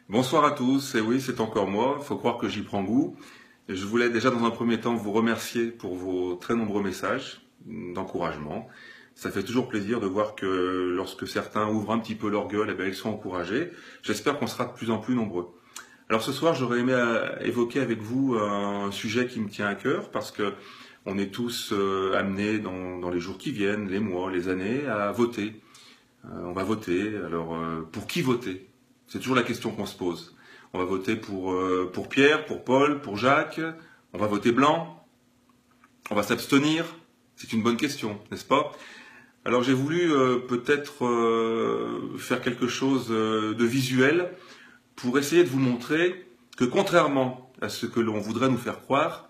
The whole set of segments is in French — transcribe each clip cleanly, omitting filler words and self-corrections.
Bonsoir à tous, et oui, c'est encore moi, il faut croire que j'y prends goût. Et je voulais déjà dans un premier temps vous remercier pour vos très nombreux messages d'encouragement. Ça fait toujours plaisir de voir que lorsque certains ouvrent un petit peu leur gueule, eh bien, ils sont encouragés. J'espère qu'on sera de plus en plus nombreux. Alors ce soir, j'aurais aimé évoquer avec vous un sujet qui me tient à cœur, parce que on est tous amenés dans les jours qui viennent, les mois, les années, à voter. On va voter, alors pour qui voter? C'est toujours la question qu'on se pose. On va voter pour Pierre, pour Paul, pour Jacques, on va voter blanc, on va s'abstenir. C'est une bonne question, n'est-ce pas? Alors j'ai voulu peut-être faire quelque chose de visuel pour essayer de vous montrer que contrairement à ce que l'on voudrait nous faire croire,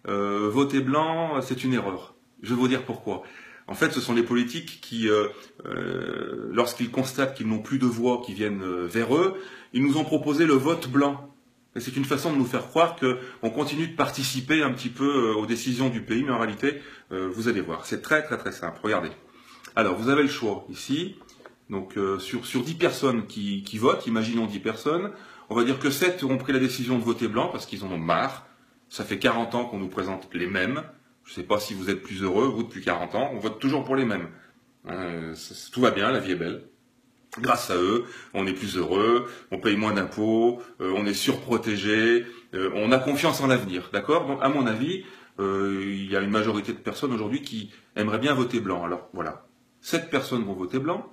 voter blanc, c'est une erreur. Je vais vous dire pourquoi. En fait, ce sont les politiques qui, lorsqu'ils constatent qu'ils n'ont plus de voix qui viennent vers eux, ils nous ont proposé le vote blanc. Et c'est une façon de nous faire croire qu'on continue de participer un petit peu aux décisions du pays, mais en réalité, vous allez voir, c'est très très très simple. Regardez. Alors, vous avez le choix ici. Donc, sur 10 personnes qui votent, imaginons 10 personnes, on va dire que 7 ont pris la décision de voter blanc parce qu'ils en ont marre. Ça fait 40 ans qu'on nous présente les mêmes. Je ne sais pas si vous êtes plus heureux, vous, depuis 40 ans, on vote toujours pour les mêmes. Tout va bien, la vie est belle. Grâce à eux, on est plus heureux, on paye moins d'impôts, on est surprotégé, on a confiance en l'avenir, d'accord? Donc, à mon avis, il y a une majorité de personnes aujourd'hui qui aimeraient bien voter blanc. Alors, voilà. 7 personnes vont voter blanc.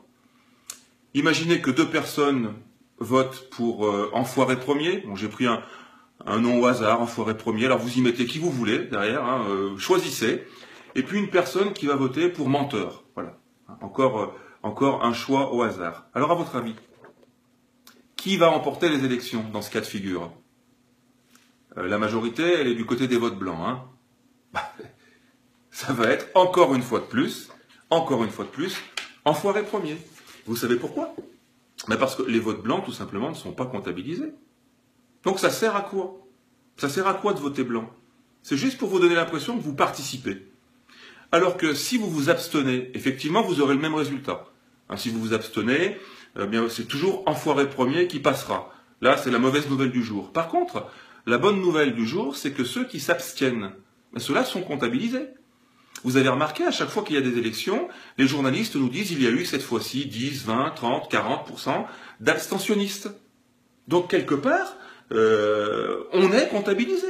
Imaginez que 2 personnes votent pour Enfoiré Premier. Bon, j'ai pris un nom au hasard, Enfoiré Premier. Alors vous y mettez qui vous voulez derrière, hein, choisissez. Et puis une personne qui va voter pour Menteur. Voilà. Encore un choix au hasard. Alors à votre avis, qui va remporter les élections dans ce cas de figure? La majorité, elle est du côté des votes blancs. Hein. Ça va être encore une fois de plus, Enfoiré Premier. Vous savez pourquoi? Parce que les votes blancs, tout simplement, ne sont pas comptabilisés. Donc ça sert à quoi? Ça sert à quoi de voter blanc? C'est juste pour vous donner l'impression que vous participez. Alors que si vous vous abstenez, effectivement, vous aurez le même résultat. Hein, si vous vous abstenez, bien c'est toujours Enfoiré Premier qui passera. Là, c'est la mauvaise nouvelle du jour. Par contre, la bonne nouvelle du jour, c'est que ceux qui s'abstiennent, ceux-là sont comptabilisés. Vous avez remarqué, à chaque fois qu'il y a des élections, les journalistes nous disent il y a eu cette fois-ci 10, 20, 30, 40% d'abstentionnistes. Donc quelque part, on est comptabilisé.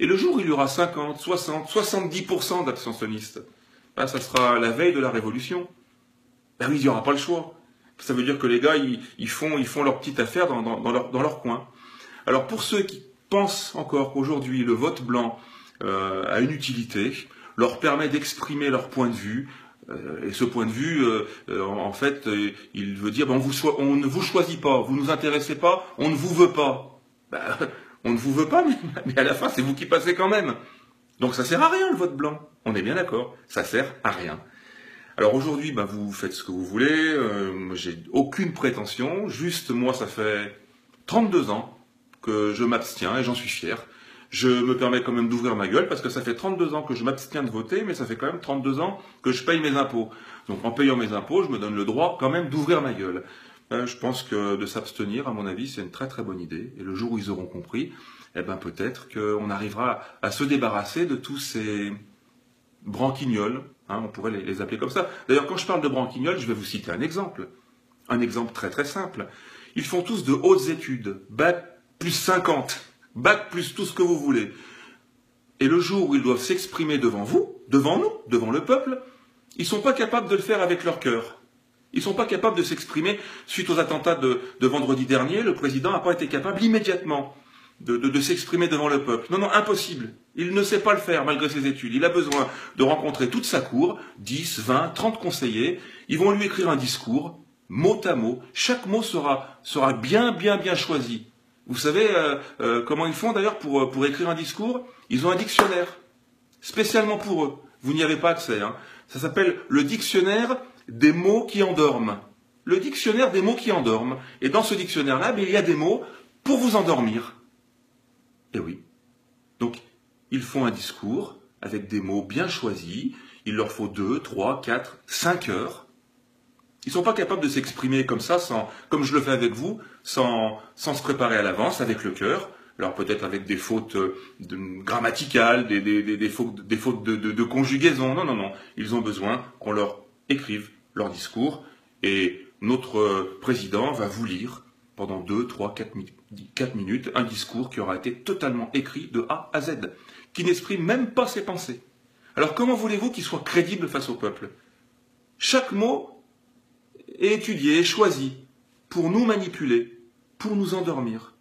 Et le jour où il y aura 50, 60, 70% d'abstentionnistes, ça sera la veille de la Révolution. Ben oui, il n'y aura pas le choix. Ça veut dire que les gars, ils font leur petite affaire dans leur coin. Alors pour ceux qui pensent encore qu'aujourd'hui le vote blanc a une utilité, leur permet d'exprimer leur point de vue, et ce point de vue, en fait, il veut dire, on ne vous choisit pas, vous ne nous intéressez pas, on ne vous veut pas. On ne vous veut pas, mais à la fin, c'est vous qui passez quand même. Donc ça sert à rien le vote blanc. On est bien d'accord, ça sert à rien. Alors aujourd'hui, vous faites ce que vous voulez, j'ai aucune prétention, juste moi ça fait 32 ans que je m'abstiens et j'en suis fier. Je me permets quand même d'ouvrir ma gueule parce que ça fait 32 ans que je m'abstiens de voter, mais ça fait quand même 32 ans que je paye mes impôts. Donc en payant mes impôts, je me donne le droit quand même d'ouvrir ma gueule. Je pense que de s'abstenir, à mon avis, c'est une très très bonne idée. Et le jour où ils auront compris, peut-être qu'on arrivera à se débarrasser de tous ces branquignoles, hein, on pourrait les appeler comme ça. D'ailleurs, quand je parle de branquignoles, je vais vous citer un exemple très très simple. Ils font tous de hautes études, bac plus 50, bac plus tout ce que vous voulez. Et le jour où ils doivent s'exprimer devant vous, devant nous, devant le peuple, ils ne sont pas capables de le faire avec leur cœur. Ils ne sont pas capables de s'exprimer. Suite aux attentats de vendredi dernier, le président n'a pas été capable immédiatement de s'exprimer devant le peuple. Non, impossible. Il ne sait pas le faire malgré ses études. Il a besoin de rencontrer toute sa cour, 10, 20, 30 conseillers. Ils vont lui écrire un discours, mot à mot. Chaque mot sera bien choisi. Vous savez comment ils font d'ailleurs pour écrire un discours? Ils ont un dictionnaire, spécialement pour eux. Vous n'y avez pas accès. Hein. Ça s'appelle le dictionnaire des mots qui endorment. Le dictionnaire des mots qui endorment. Et dans ce dictionnaire-là, il y a des mots pour vous endormir. Eh oui. Donc, ils font un discours avec des mots bien choisis. Il leur faut 2, 3, 4, 5 heures. Ils ne sont pas capables de s'exprimer comme ça, comme je le fais avec vous, sans se préparer à l'avance, avec le cœur. Alors peut-être avec des fautes grammaticales, des fautes de conjugaison. Non, non, non. Ils ont besoin qu'on leur écrive leur discours. Et notre président va vous lire pendant 2, 3, 4 minutes un discours qui aura été totalement écrit de A à Z, qui n'exprime même pas ses pensées. Alors comment voulez-vous qu'il soit crédible face au peuple? Chaque mot est étudié, choisi, pour nous manipuler, pour nous endormir.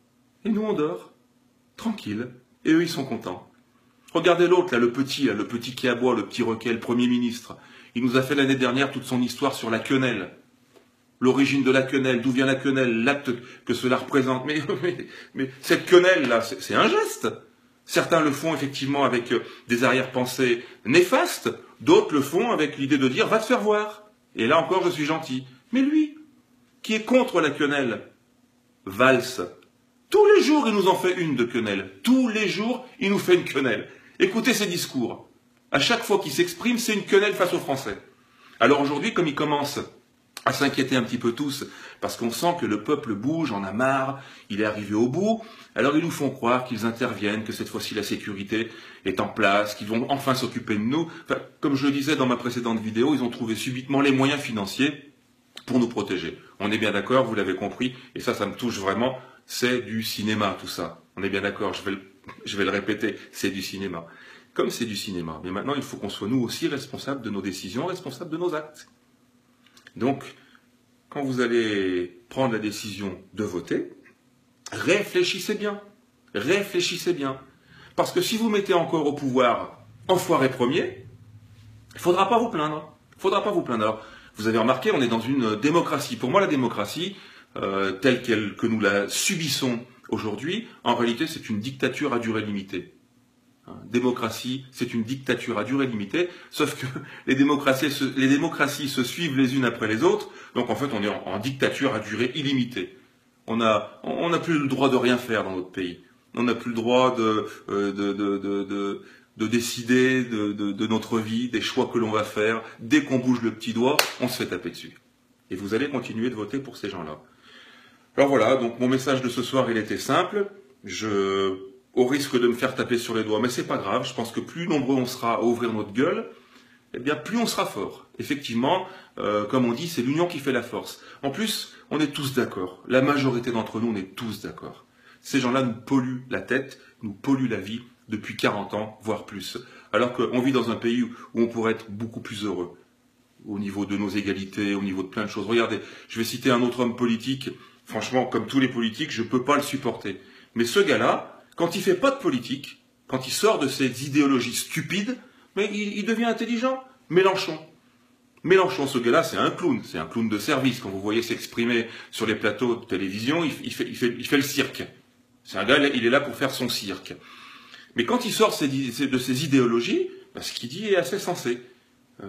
Et nous on dort, tranquille, et eux ils sont contents. Regardez l'autre, là, le petit qui aboie, le petit Requet, le Premier ministre. Il nous a fait l'année dernière toute son histoire sur la quenelle. L'origine de la quenelle, d'où vient la quenelle, l'acte que cela représente. Mais cette quenelle-là, c'est un geste. Certains le font effectivement avec des arrière-pensées néfastes, d'autres le font avec l'idée de dire « va te faire voir ». Et là encore, je suis gentil. Mais lui, qui est contre la quenelle, valse. Tous les jours, il nous en fait une de quenelle. Tous les jours, il nous fait une quenelle. Écoutez ses discours. À chaque fois qu'il s'exprime, c'est une quenelle face aux Français. Alors aujourd'hui, comme il commence à s'inquiéter un petit peu tous, parce qu'on sent que le peuple bouge, en a marre, il est arrivé au bout, alors ils nous font croire qu'ils interviennent, que cette fois-ci la sécurité est en place, qu'ils vont enfin s'occuper de nous. Enfin, comme je le disais dans ma précédente vidéo, ils ont trouvé subitement les moyens financiers pour nous protéger. On est bien d'accord, vous l'avez compris, et ça me touche vraiment, c'est du cinéma tout ça. On est bien d'accord, je vais le répéter, c'est du cinéma. Comme c'est du cinéma, mais maintenant il faut qu'on soit nous aussi responsables de nos décisions, responsables de nos actes. Donc, quand vous allez prendre la décision de voter, réfléchissez bien. Réfléchissez bien. Parce que si vous mettez encore au pouvoir enfoiré premier, il ne faudra pas vous plaindre. Il ne faudra pas vous plaindre. Alors, vous avez remarqué, on est dans une démocratie. Pour moi, la démocratie, telle que nous la subissons aujourd'hui, en réalité, c'est une dictature à durée limitée. Démocratie, c'est une dictature à durée limitée, sauf que les démocraties se suivent les unes après les autres, donc en fait on est en dictature à durée illimitée. On n'a plus le droit de rien faire dans notre pays. On n'a plus le droit de décider de notre vie, des choix que l'on va faire. Dès qu'on bouge le petit doigt, on se fait taper dessus. Et vous allez continuer de voter pour ces gens-là. Alors voilà, donc mon message de ce soir, il était simple. Au risque de me faire taper sur les doigts, mais c'est pas grave, je pense que plus nombreux on sera à ouvrir notre gueule, eh bien plus on sera fort. Effectivement, comme on dit, c'est l'union qui fait la force. En plus, on est tous d'accord, la majorité d'entre nous, on est tous d'accord. Ces gens-là nous polluent la tête, nous polluent la vie depuis 40 ans, voire plus. Alors qu'on vit dans un pays où on pourrait être beaucoup plus heureux, au niveau de nos égalités, au niveau de plein de choses. Regardez, je vais citer un autre homme politique, franchement, comme tous les politiques, je ne peux pas le supporter. Mais ce gars-là, quand il fait pas de politique, quand il sort de ses idéologies stupides, mais il devient intelligent. Mélenchon. Mélenchon, ce gars-là, c'est un clown de service. Quand vous voyez s'exprimer sur les plateaux de télévision, il fait le cirque. C'est un gars, il est là pour faire son cirque. Mais quand il sort de ses idéologies, ce qu'il dit est assez sensé.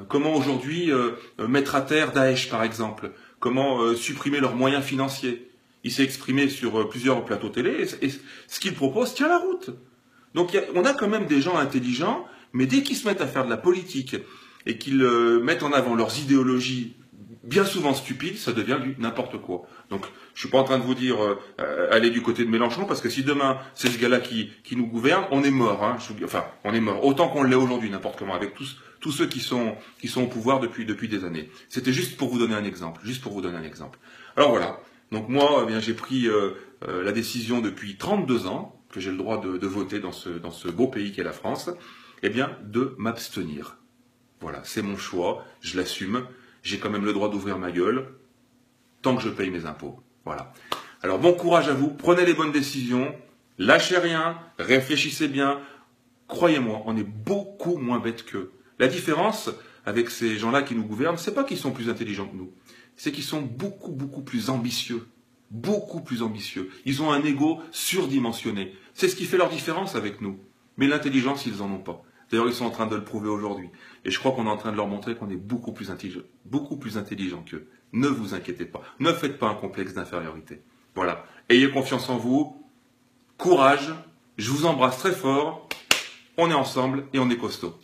Comment aujourd'hui mettre à terre Daesh, par exemple? Comment supprimer leurs moyens financiers? Il s'est exprimé sur plusieurs plateaux télé, et ce qu'il propose tient la route. Donc on a quand même des gens intelligents, mais dès qu'ils se mettent à faire de la politique, et qu'ils mettent en avant leurs idéologies bien souvent stupides, ça devient du n'importe quoi. Donc je suis pas en train de vous dire allez du côté de Mélenchon, parce que si demain c'est ce gars-là qui nous gouverne, on est mort. Hein, enfin, on est mort. Autant qu'on l'est aujourd'hui, n'importe comment, avec tous ceux qui sont au pouvoir depuis des années. C'était juste pour vous donner un exemple. Alors voilà. Donc moi, eh bien, j'ai pris la décision depuis 32 ans, que j'ai le droit de voter dans ce beau pays qu'est la France, eh bien, de m'abstenir. Voilà, c'est mon choix, je l'assume, j'ai quand même le droit d'ouvrir ma gueule, tant que je paye mes impôts. Voilà. Alors bon courage à vous, prenez les bonnes décisions, lâchez rien, réfléchissez bien. Croyez-moi, on est beaucoup moins bêtes qu'eux. La différence avec ces gens-là qui nous gouvernent, c'est pas qu'ils sont plus intelligents que nous. C'est qu'ils sont beaucoup plus ambitieux. Beaucoup plus ambitieux. Ils ont un ego surdimensionné. C'est ce qui fait leur différence avec nous. Mais l'intelligence, ils en ont pas. D'ailleurs, ils sont en train de le prouver aujourd'hui. Et je crois qu'on est en train de leur montrer qu'on est beaucoup plus intelligent qu'eux. Ne vous inquiétez pas. Ne faites pas un complexe d'infériorité. Voilà. Ayez confiance en vous. Courage. Je vous embrasse très fort. On est ensemble et on est costaud.